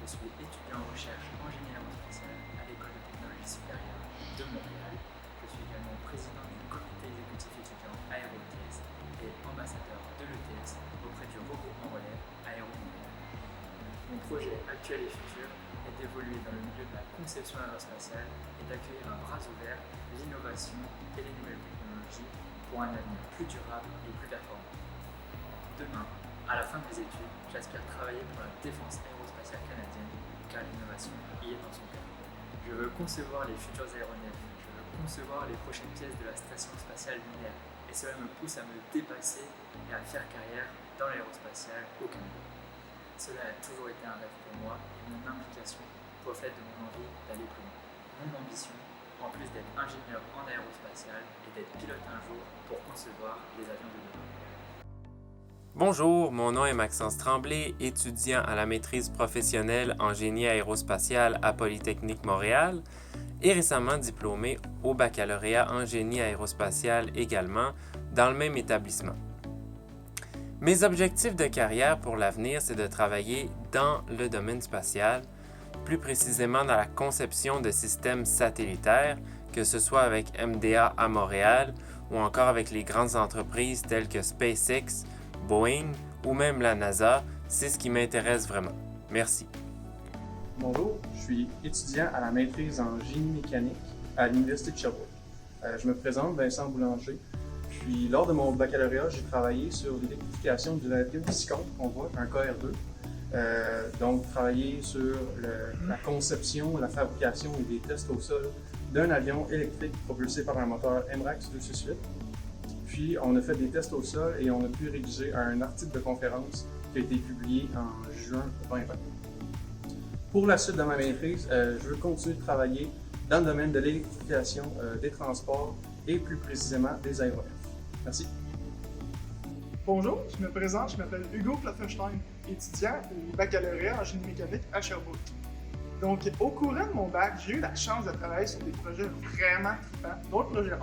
suis étudiant en recherche en génie aérospatial à l'École de technologie supérieure de Montréal. Je suis également président du comité exécutif étudiant AéroTS et ambassadeur de l'ETS auprès du regroupement relais Aéro Montréal. Mon projet actuel et futur est d'évoluer dans le milieu de la conception aérospatiale et d'accueillir à bras ouverts l'innovation et les nouvelles technologies pour un avenir plus durable et plus performant. Demain, à la fin de mes études, j'aspire travailler pour la défense aérospatiale canadienne car l'innovation y est dans son cœur. Je veux concevoir les futurs aéronefs, je veux concevoir les prochaines pièces de la station spatiale lunaire et cela me pousse à me dépasser et à faire carrière dans l'aérospatiale au Canada. Cela a toujours été un rêve pour moi et mon implication reflète de mon envie d'aller plus loin. Mon ambition, en plus d'être ingénieur en aérospatial, est d'être pilote un jour pour concevoir les avions de demain. Bonjour, mon nom est Maxence Tremblay, étudiant à la maîtrise professionnelle en génie aérospatial à Polytechnique Montréal et récemment diplômé au baccalauréat en génie aérospatial également dans le même établissement. Mes objectifs de carrière pour l'avenir, c'est de travailler dans le domaine spatial, plus précisément dans la conception de systèmes satellitaires, que ce soit avec MDA à Montréal ou encore avec les grandes entreprises telles que SpaceX, Boeing ou même la NASA, c'est ce qui m'intéresse vraiment. Merci. Bonjour, je suis étudiant à la maîtrise en génie mécanique à l'Université de Sherbrooke. Je me présente, Vincent Boulanger. Puis lors de mon baccalauréat, j'ai travaillé sur l'électrification de l'avion Viscount qu'on voit, un KR2. Donc travailler sur la conception, la fabrication et des tests au sol d'un avion électrique propulsé par un moteur MRAX 268. Puis on a fait des tests au sol et on a pu rédiger un article de conférence qui a été publié en juin 2020. Pour la suite de ma maîtrise, je veux continuer de travailler dans le domaine de l'électrification des transports et plus précisément des aéronefs. Merci. Bonjour, je me présente, je m'appelle Hugo Klopfenstein, étudiant au baccalauréat en génie mécanique à Sherbrooke. Donc, au courant de mon bac, j'ai eu la chance de travailler sur des projets vraiment trippants, dont le projet 1.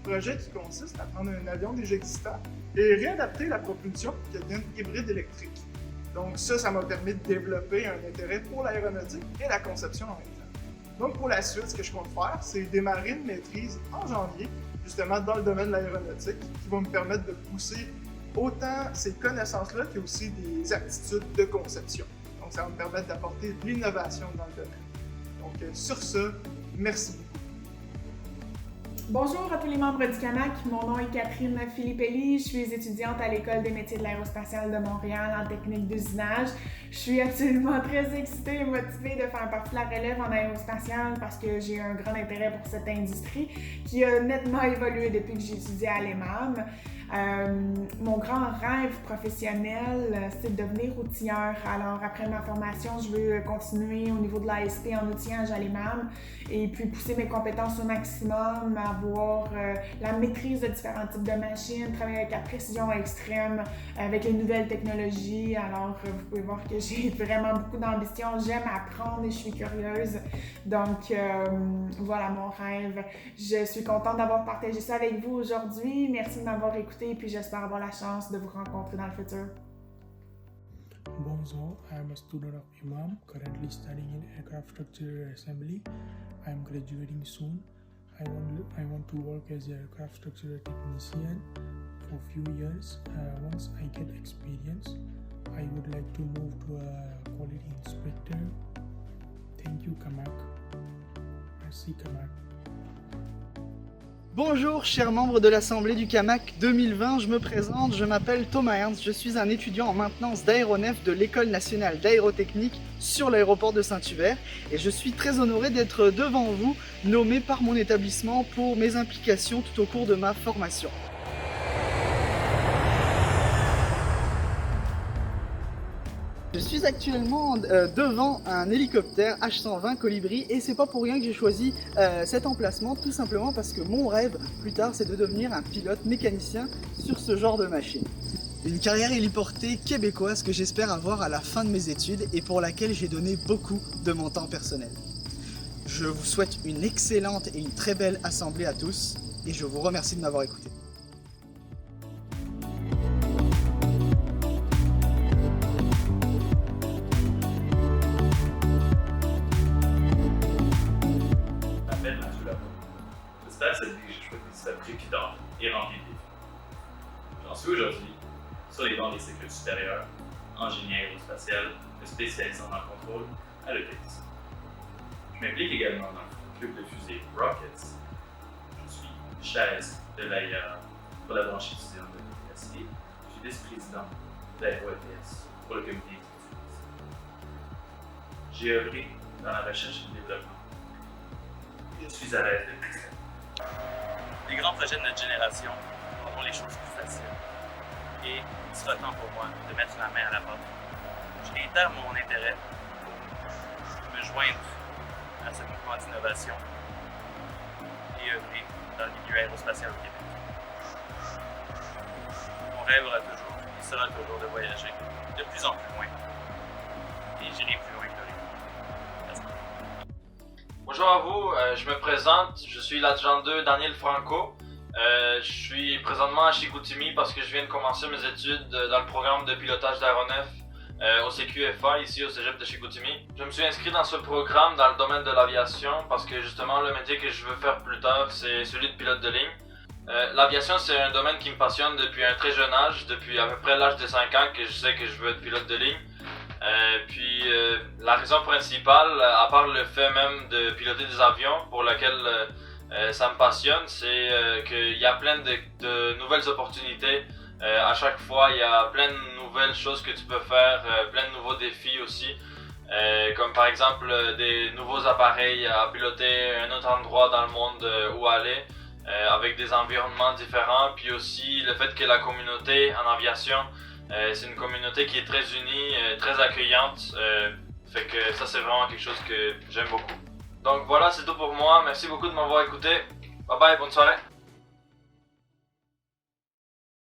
Projet qui consiste à prendre un avion déjà existant et réadapter la propulsion pour qu'elle devienne hybride électrique. Donc ça m'a permis de développer un intérêt pour l'aéronautique et la conception en même temps. Donc pour la suite, ce que je compte faire, c'est démarrer une maîtrise en janvier, justement dans le domaine de l'aéronautique, qui va me permettre de pousser autant ces connaissances-là que aussi des aptitudes de conception. Donc ça va me permettre d'apporter de l'innovation dans le domaine. Donc sur ce, merci beaucoup. Bonjour à tous les membres du CAMAC, mon nom est Catherine Filippelli, je suis étudiante à l'École des métiers de l'aérospatiale de Montréal en technique d'usinage. Je suis absolument très excitée et motivée de faire partie de la relève en aérospatiale parce que j'ai un grand intérêt pour cette industrie qui a nettement évolué depuis que j'ai étudié à l'EMAM. Mon grand rêve professionnel, c'est de devenir outilleur. Alors, après ma formation, je veux continuer au niveau de l'ASP en outillage à l'EMAM et puis pousser mes compétences au maximum, avoir la maîtrise de différents types de machines, travailler avec la précision extrême, avec les nouvelles technologies. Alors, vous pouvez voir que j'ai vraiment beaucoup d'ambition. J'aime apprendre et je suis curieuse. Donc, voilà mon rêve. Je suis contente d'avoir partagé ça avec vous aujourd'hui. Merci de m'avoir écouté. Et puis j'espère avoir la chance de vous rencontrer dans le futur. Bonjour, I am a student of IMAM, currently studying in aircraft structure assembly. I am graduating soon. I want to work as an aircraft structure technician for a few years. Once I get experience, I would like to move to a quality inspector. Thank you, CAMAC. Merci, CAMAC. Bonjour chers membres de l'Assemblée du CAMAC 2020, je me présente, je m'appelle Thomas Ernst, je suis un étudiant en maintenance d'aéronefs de l'École nationale d'aérotechnique sur l'aéroport de Saint-Hubert et je suis très honoré d'être devant vous, nommé par mon établissement pour mes implications tout au cours de ma formation. Je suis actuellement devant un hélicoptère H-120 Colibri et c'est pas pour rien que j'ai choisi cet emplacement, tout simplement parce que mon rêve plus tard c'est de devenir un pilote mécanicien sur ce genre de machine. Une carrière héliportée québécoise que j'espère avoir à la fin de mes études et pour laquelle j'ai donné beaucoup de mon temps personnel. Je vous souhaite une excellente et une très belle assemblée à tous et je vous remercie de m'avoir écouté. et remplie de défis. J'en suis aujourd'hui sur les bancs des cycles supérieurs, en génie aérospatial, me spécialisant dans le contrôle à l'ETS. Je m'implique également dans le club de fusée Rockets. Je suis chaise de l'AIA pour la branche étudiante de l'université. Je suis vice-président de l'AéroETS pour le comité exécutif. J'ai œuvré dans la recherche et le développement. Je suis à l'aise depuis ça. Les grands projets de notre génération rendront les choses plus faciles. Et il sera temps pour moi de mettre la main à la pâte. Je réitère mon intérêt pour me joindre à ce mouvement d'innovation et œuvrer dans le milieu aérospatial au Québec. Mon rêve aura toujours et sera toujours de voyager de plus en plus loin. Et j'irai plus loin que rien. Merci. Bonjour à vous, je me présente, je suis l'adjudant 2 Daniel Franco. Je suis présentement à Chicoutimi parce que je viens de commencer mes études dans le programme de pilotage d'aéronef au CQFA ici au Cégep de Chicoutimi. Je me suis inscrit dans ce programme dans le domaine de l'aviation parce que justement le métier que je veux faire plus tard c'est celui de pilote de ligne. L'aviation c'est un domaine qui me passionne depuis un très jeune âge, depuis à peu près l'âge de 5 ans que je sais que je veux être pilote de ligne. La raison principale, à part le fait même de piloter des avions pour laquelle ça me passionne, c'est qu'il y a plein de nouvelles opportunités. À chaque fois, il y a plein de nouvelles choses que tu peux faire, plein de nouveaux défis aussi. Comme par exemple des nouveaux appareils à piloter un autre endroit dans le monde où aller, avec des environnements différents. Puis aussi le fait que la communauté en aviation, c'est une communauté qui est très unie, très accueillante. Fait que ça c'est vraiment quelque chose que j'aime beaucoup. Donc voilà, c'est tout pour moi. Merci beaucoup de m'avoir écouté. Bye bye, bonne soirée.